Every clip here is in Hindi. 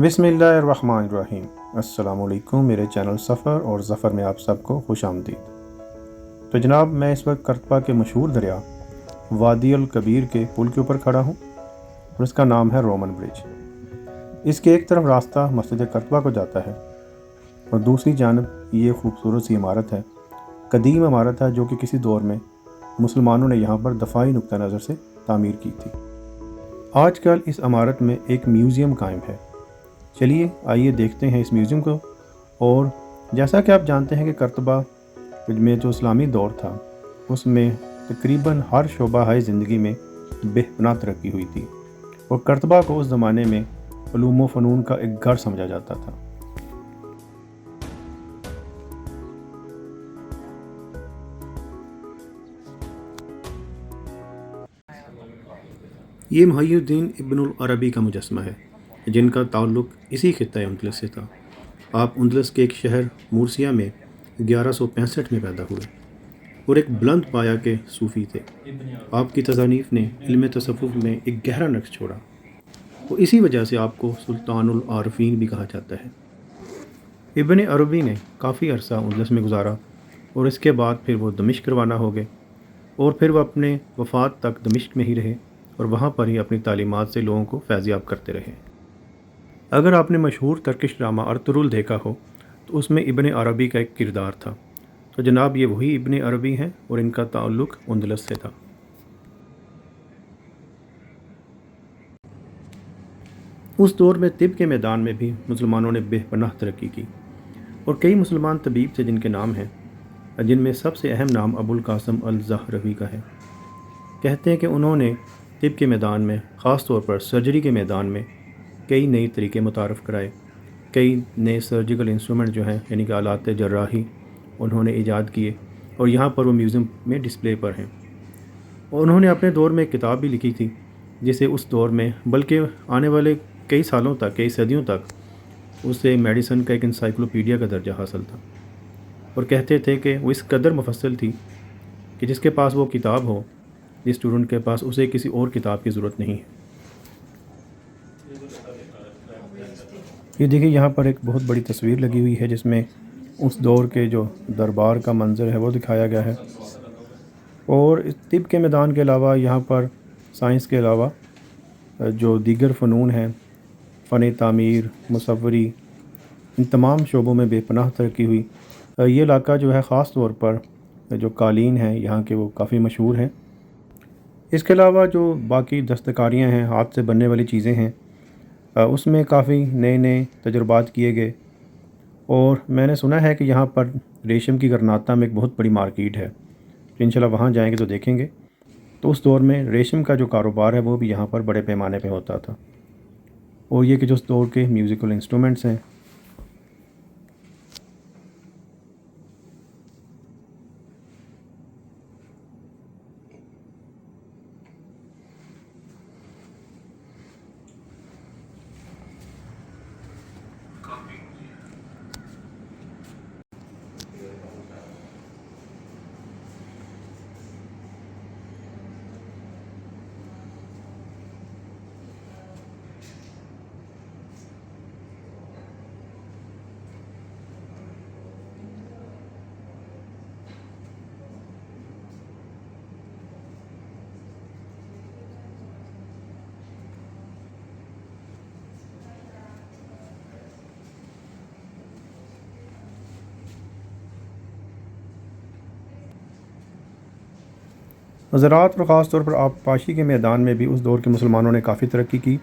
बिस्मिल्लाहिर्रहमानिर्रहीम। अस्सलामुअलैकुम। मेरे चैनल सफ़र और ज़फ़र में आप सबको खुश आमदीद। तो जनाब, मैं इस वक्त करतबा के मशहूर दरिया वादी अल कबीर के पुल के ऊपर खड़ा हूँ और इसका नाम है रोमन ब्रिज। इसके एक तरफ रास्ता मस्जिद करतबा को जाता है और दूसरी जानब ये खूबसूरत सी इमारत है, कदीम इमारत है जो कि किसी दौर में मुसलमानों ने यहाँ पर दफाई नुक्ता नज़र से तामीर की थी। आजकल इस इमारत में एक म्यूज़ियम कायम है। चलिए आइए देखते हैं इस म्यूज़ियम को। और जैसा कि आप जानते हैं कि करतबा में जो इस्लामी दौर था उसमें तकरीबन हर शोबा है ज़िंदगी में बेपनाह तरक्की हुई थी और करतबा को उस ज़माने में उलूम व फ़नून का एक घर समझा जाता था। ये मुहय्यिद्दीन इब्नुल अरबी का मुजस्समा है जिनका ताल्लुक़ इसी खित्ता उंदलस से था। आप उंदलस के एक शहर मूर्सिया में 1165 में पैदा हुए और एक बुलंद पाया के सूफ़ी थे। आपकी तसानीफ़ ने इल्म तसव्वुफ़ में एक गहरा नक्श छोड़ा और इसी वजह से आपको सुल्तानुल आरफ़ीन भी कहा जाता है। इब्न अरबी ने काफ़ी अरसा उंदलस में गुजारा और इसके बाद फिर वो दमिश्क रवाना हो गए और फिर वो अपने वफ़ात तक दमिश्क में ही रहे और वहाँ पर ही अपनी तालीमात से लोगों को फैज़याब करते रहे। अगर आपने मशहूर तर्किश ड्रामा अर्तुरुल देखा हो तो उसमें इब्न अरबी का एक किरदार था। तो जनाब, ये वही इब्न अरबी हैं और इनका ताल्लुक़ उंदलस से था। उस दौर में तिब के मैदान में भी मुसलमानों ने बेपनाह तरक्की की और कई मुसलमान तबीब थे जिनके नाम हैं, जिनमें सबसे अहम नाम अबुल कासम अल ज़हरवी का है। कहते हैं कि उन्होंने तिब के मैदान में, ख़ास तौर पर सर्जरी के मैदान में कई नए तरीके मुतारफ़ कराए, कई नए सर्जिकल इंस्ट्रूमेंट जो हैं यानी कि आलात जर्राही उन्होंने ईजाद किए और यहाँ पर वो म्यूज़ियम में डिस्प्ले पर हैं। और उन्होंने अपने दौर में एक किताब भी लिखी थी जिसे उस दौर में, बल्कि आने वाले कई सालों तक, कई सदियों तक उसे मेडिसिन का एक इंसाइक्लोपीडिया का दर्जा हासिल था। और कहते थे कि वो इस कदर मुफस्सल थी कि जिसके पास वो किताब हो, जिस स्टूडेंट के पास, उसे किसी और किताब की ज़रूरत नहीं है। ये देखिए, यहाँ पर एक बहुत बड़ी तस्वीर लगी हुई है जिसमें उस दौर के जो दरबार का मंज़र है वो दिखाया गया है। और इस तिब के मैदान के अलावा यहाँ पर साइंस के अलावा जो दीगर फ़नून हैं, फ़न तामीर, मुसव्वरी, इन तमाम शोबों में बेपनाह तरक्की हुई। ये इलाका जो है ख़ास तौर पर जो कालीन हैं यहाँ के, वो काफ़ी मशहूर हैं। इसके अलावा जो बाकी दस्तकारियाँ हैं, हाथ से बनने वाली चीज़ें हैं, उसमें काफ़ी नए नए तजुर्बात किए गए। और मैंने सुना है कि यहाँ पर रेशम की गर्नाता में एक बहुत बड़ी मार्केट है, तो इंशाल्लाह वहाँ जाएंगे तो देखेंगे। तो उस दौर में रेशम का जो कारोबार है वो भी यहाँ पर बड़े पैमाने पे होता था। और ये कि जो उस दौर के म्यूज़िकल इंस्ट्रूमेंट्स हैं, ज़राअत और ख़ास तौर पर आबपाशी के मैदान में भी उस दौर के मुसलमानों ने काफ़ी तरक्की की।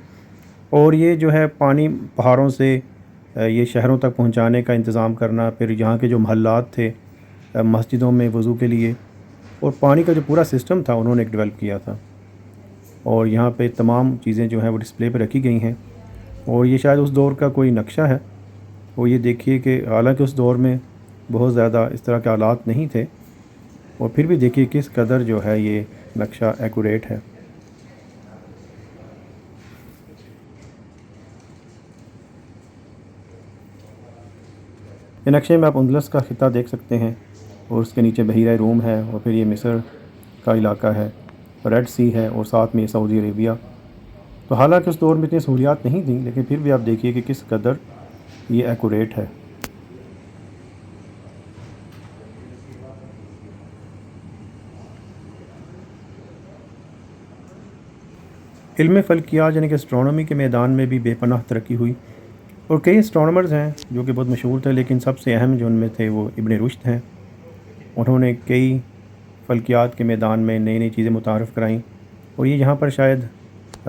और ये जो है पानी पहाड़ों से ये शहरों तक पहुंचाने का इंतज़ाम करना, फिर यहाँ के जो महल्लात थे मस्जिदों में वज़ू के लिए, और पानी का जो पूरा सिस्टम था उन्होंने एक डेवलप किया था। और यहाँ पे तमाम चीज़ें जो हैं वो डिस्प्ले पे रखी गई हैं और ये शायद उस दौर का कोई नक्शा है। और ये देखिए कि हालांकि उस दौर में बहुत ज़्यादा इस तरह के आलात नहीं थे और फिर भी देखिए किस कदर जो है ये नक्शा एक्यूरेट है। ये नक्शे में आप उंदलस का खिता देख सकते हैं और उसके नीचे बहीरा रूम है और फिर ये मिस्र का इलाका है, रेड सी है और साथ में सऊदी अरेबिया। तो हालांकि उस दौर में इतनी सहूलियात नहीं थी, लेकिन फिर भी आप देखिए कि किस कदर ये एक्यूरेट है। इल्म फ़ल्कियात यानी कि एस्ट्रोनॉमी के मैदान में भी बेपनाह तरक्की हुई और कई एस्ट्रोनॉमर्स हैं जो कि बहुत मशहूर थे, लेकिन सबसे अहम जो उनमें थे वो इब्न रुश्द हैं। उन्होंने कई फ़ल्कियात के मैदान में नई नई चीज़ें मुतारफ़ कराईं और ये यहाँ पर शायद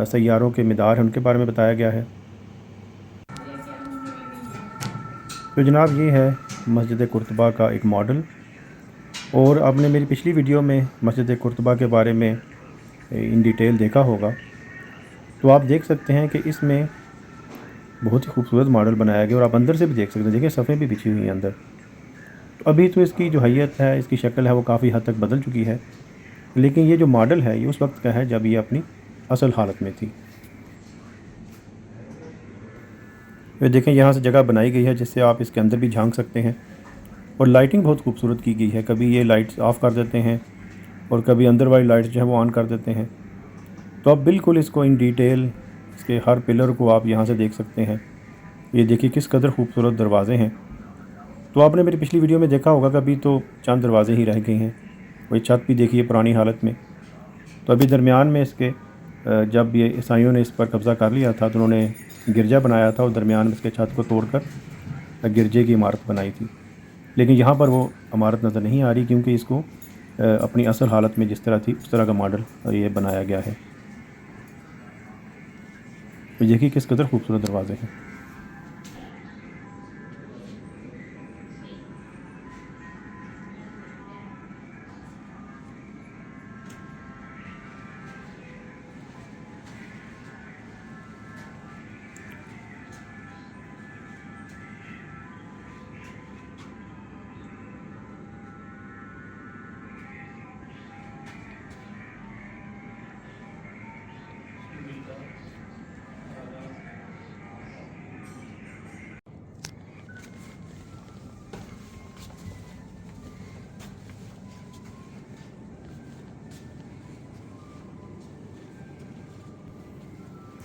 सैयारों के मदार हैं, उनके बारे में बताया गया है। तो जनाब ये है मस्जिद कुर्तबा का एक मॉडल। और आपने मेरी पिछली वीडियो में मस्जिद कुर्तबा के बारे में इन डिटेल देखा होगा, तो आप देख सकते हैं कि इसमें बहुत ही खूबसूरत मॉडल बनाया गया और आप अंदर से भी देख सकते हैं। देखिए सफ़ें भी बिछी हुई हैं अंदर। तो अभी तो इसकी जो हैयत है, इसकी शक्ल है, वो काफ़ी हद तक बदल चुकी है, लेकिन ये जो मॉडल है ये उस वक्त का है जब ये अपनी असल हालत में थी। ये देखें यहाँ से जगह बनाई गई है जिससे आप इसके अंदर भी झांक सकते हैं और लाइटिंग बहुत खूबसूरत की गई है। कभी ये लाइट्स ऑफ़ कर देते हैं और कभी अंदर वाली लाइट्स जो है वो ऑन कर देते हैं। तो आप बिल्कुल इसको इन डिटेल, इसके हर पिलर को आप यहाँ से देख सकते हैं। ये देखिए किस कदर खूबसूरत दरवाज़े हैं। तो आपने मेरी पिछली वीडियो में देखा होगा कि अभी तो चंद दरवाज़े ही रह गए हैं। वही छत भी देखिए पुरानी हालत में। तो अभी दरमियान में इसके जब ये ईसाइयों ने इस पर कब्ज़ा कर लिया था तो उन्होंने गिरजा बनाया था और दरमियान में इसके छत को तोड़कर गिरजे की इमारत बनाई थी। लेकिन यहाँ पर वो इमारत नज़र नहीं आ रही क्योंकि इसको अपनी असल हालत में जिस तरह थी उस तरह का मॉडल ये बनाया गया है। तो देखिए किस कदर खूबसूरत दरवाज़े हैं।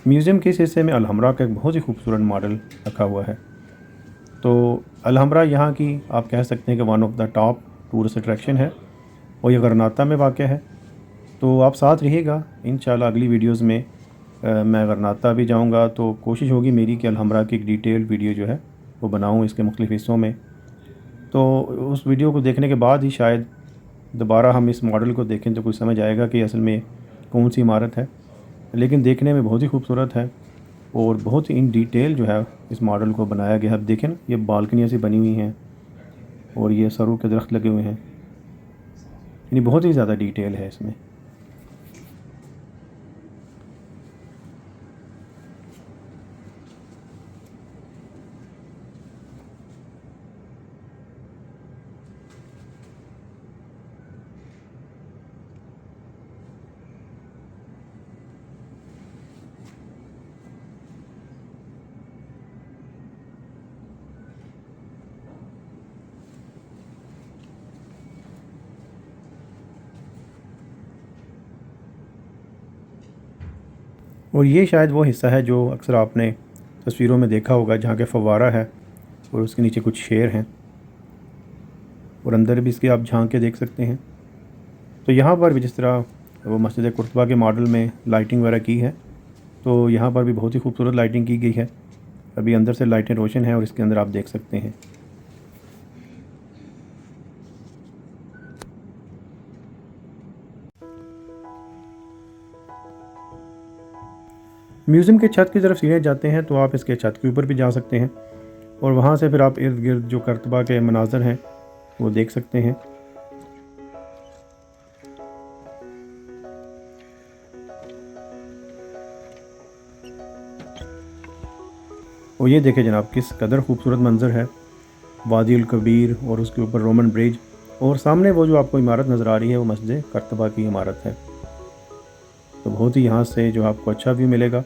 म्यूज़ियम के इस हिस्से में अलहमरा का एक बहुत ही खूबसूरत मॉडल रखा हुआ है। तो अलहमरा यहाँ की आप कह सकते हैं कि one of the top tourist attraction है और ये गरनाता में वाक़ है। तो आप साथ रहिएगा, इंशाल्लाह अगली वीडियोज़ में मैं गरनाता भी जाऊँगा। तो कोशिश होगी मेरी कि अलहमरा की एक डिटेल्ड वीडियो जो है वो बनाऊँ इसके मुख्तलिफ़ हिस्सों में। तो उस वीडियो को देखने के बाद ही शायद दोबारा हम इस मॉडल को देखें तो कुछ समझ आएगा कि असल में कौन सी इमारत है। लेकिन देखने में बहुत ही खूबसूरत है और बहुत ही इन डिटेल जो है इस मॉडल को बनाया गया है। अब देखें ना, ये बालकनियाँ सी बनी हुई हैं और ये सरू के दरख्त लगे हुए हैं, यानी बहुत ही ज़्यादा डिटेल है इसमें। और ये शायद वो हिस्सा है जो अक्सर आपने तस्वीरों में देखा होगा जहाँ के फव्वारा है और उसके नीचे कुछ शेर हैं और अंदर भी इसके आप झांक के देख सकते हैं। तो यहाँ पर भी जिस तरह वो मस्जिद कुर्तबा के मॉडल में लाइटिंग वगैरह की है, तो यहाँ पर भी बहुत ही खूबसूरत लाइटिंग की गई है। अभी अंदर से लाइटें रोशन हैं और इसके अंदर आप देख सकते हैं। म्यूज़ियम के छत की तरफ सीधे जाते हैं तो आप इसके छत के ऊपर भी जा सकते हैं और वहाँ से फिर आप इर्द गिर्द जो कुर्तबा के मनाज़र हैं वो देख सकते हैं। और ये देखें जनाब किस कदर खूबसूरत मंज़र है, वादी उल कबीर और उसके ऊपर रोमन ब्रिज और सामने वो जो आपको इमारत नज़र आ रही है वो मस्जिद कुर्तबा की इमारत है। तो बहुत ही यहाँ से जो आपको अच्छा व्यू मिलेगा।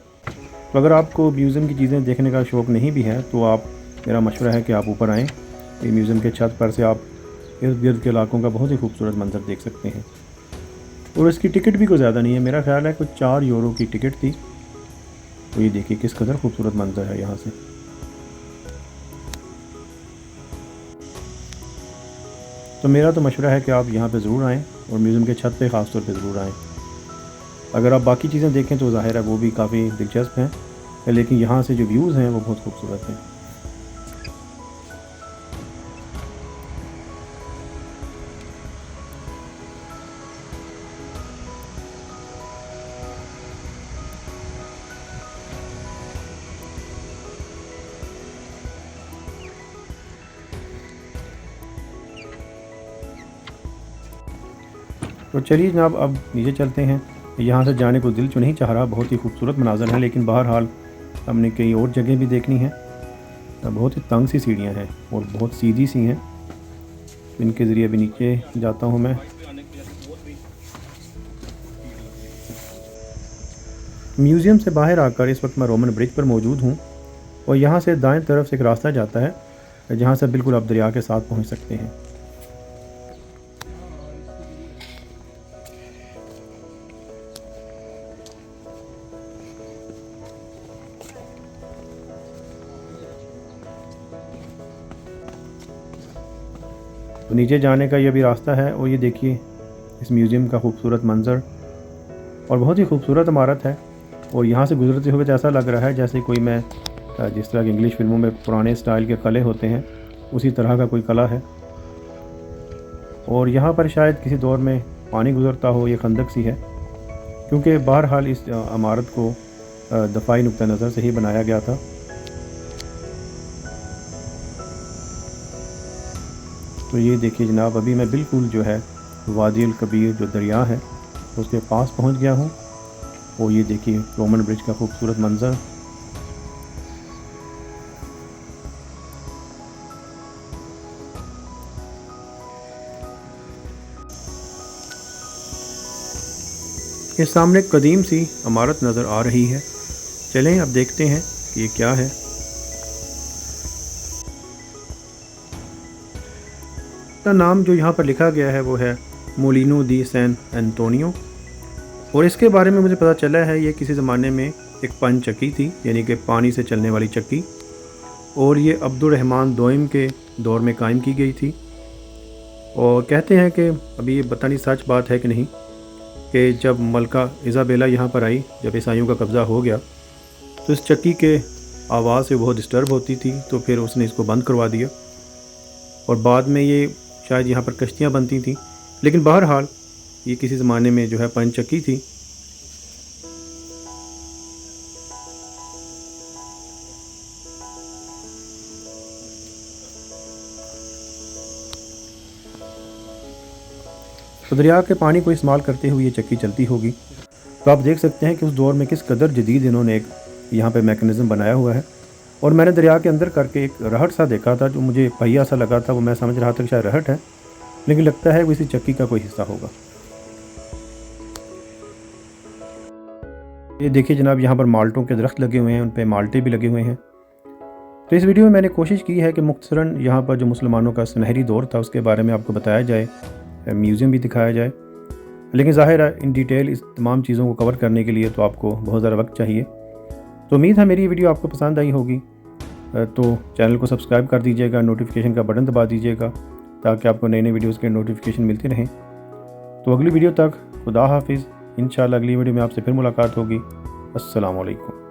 तो अगर आपको म्यूज़ियम की चीज़ें देखने का शौक़ नहीं भी है तो आप, मेरा मशवरा है कि आप ऊपर आएँ। ये म्यूज़ियम के छत पर से आप इर्द गिर्द के इलाकों का बहुत ही खूबसूरत मंजर देख सकते हैं। और इसकी टिकट भी कोई ज़्यादा नहीं है, मेरा ख्याल है कुछ 4 यूरो की टिकट थी तो ये देखिए किस कदर खूबसूरत मंजर है यहाँ से। तो मेरा तो मशवरा है कि आप यहाँ पे ज़रूर आएँ और म्यूज़ियम के छत पे ख़ास तौर पे ज़रूर आएँ। अगर आप बाकी चीज़ें देखें तो ज़ाहिर है वो भी काफ़ी दिलचस्प हैं, लेकिन यहाँ से जो व्यूज़ हैं वो बहुत खूबसूरत हैं। तो चलिए जनाब अब नीचे चलते हैं। यहाँ से जाने को दिल तो नहीं चाह रहा, बहुत ही खूबसूरत मनाज़र हैं, लेकिन बहरहाल हमने कई और जगह भी देखनी है। बहुत ही तंग सी सीढ़ियाँ हैं और बहुत सीधी सी हैं, इनके ज़रिए भी नीचे जाता हूँ मैं। म्यूज़ियम से बाहर आकर इस वक्त मैं रोमन ब्रिज पर मौजूद हूँ और यहाँ से दाएं तरफ से एक रास्ता जाता है जहाँ से बिल्कुल आप दरिया के साथ पहुँच सकते हैं। तो नीचे जाने का ये भी रास्ता है और ये देखिए इस म्यूज़ियम का खूबसूरत मंज़र और बहुत ही खूबसूरत इमारत है। और यहाँ से गुजरते हुए तो ऐसा लग रहा है जैसे कोई मैं जिस तरह की इंग्लिश फिल्मों में पुराने स्टाइल के किले होते हैं उसी तरह का कोई किला है। और यहाँ पर शायद किसी दौर में पानी गुजरता हो, ये खंदक सी है, क्योंकि बहरहाल इस इमारत को दफ़ाई नुक्ता नज़र से ही बनाया गया था। तो ये देखिए जनाब अभी मैं बिल्कुल जो है वादी अल कबीर जो दरिया है उसके पास पहुंच गया हूं और ये देखिए रोमन ब्रिज का खूबसूरत मंज़र। ये सामने एक कदीम सी इमारत नज़र आ रही है, चलें अब देखते हैं कि ये क्या है। का नाम जो यहाँ पर लिखा गया है वो है मोलिनो दी सैन एंटोनियो और इसके बारे में मुझे पता चला है ये किसी ज़माने में एक पन चक्की थी, यानी कि पानी से चलने वाली चक्की, और ये अब्दुर्रहमान दोइम के दौर में कायम की गई थी। और कहते हैं कि अभी ये पता नहीं सच बात है कि नहीं कि जब मलका इज़ाबेला यहाँ पर आई, जब ईसाइयों का कब्ज़ा हो गया तो इस चक्की के आवाज़ से बहुत डिस्टर्ब होती थी, तो फिर उसने इसको बंद करवा दिया और बाद में ये शायद यहाँ पर कश्तियाँ बनती थीं, लेकिन बहरहाल ये किसी ज़माने में जो है पन चक्की थी। तो दरिया के पानी को इस्तेमाल करते हुए ये चक्की चलती होगी। तो आप देख सकते हैं कि उस दौर में किस कदर जदीद इन्होंने एक यहाँ पे मैकेनिज़्म बनाया हुआ है। और मैंने दरिया के अंदर करके एक रहट सा देखा था, जो मुझे पहिया सा लगा था, वो मैं समझ रहा था कि शायद रहट है, लेकिन लगता है वो इसी चक्की का कोई हिस्सा होगा। ये देखिए जनाब यहाँ पर माल्टों के दरख्त लगे हुए हैं, उन पर माल्टे भी लगे हुए हैं। तो इस वीडियो में मैंने कोशिश की है कि मुख्तसरन यहाँ पर जो मुसलमानों का सुनहरी दौर था उसके बारे में आपको बताया जाए, म्यूज़ियम भी दिखाया जाए, लेकिन ज़ाहिर है इन डिटेल इस तमाम चीज़ों को कवर करने के लिए तो आपको बहुत ज़्यादा वक्त चाहिए। तो उम्मीद है मेरी वीडियो आपको पसंद आई होगी। तो चैनल को सब्सक्राइब कर दीजिएगा, नोटिफिकेशन का बटन दबा दीजिएगा ताकि आपको नई नई वीडियोज़ के नोटिफिकेशन मिलते रहें। तो अगली वीडियो तक खुदा हाफिज़। इंशाअल्लाह अगली वीडियो में आपसे फिर मुलाकात होगी। अस्सलाम वालेकुम।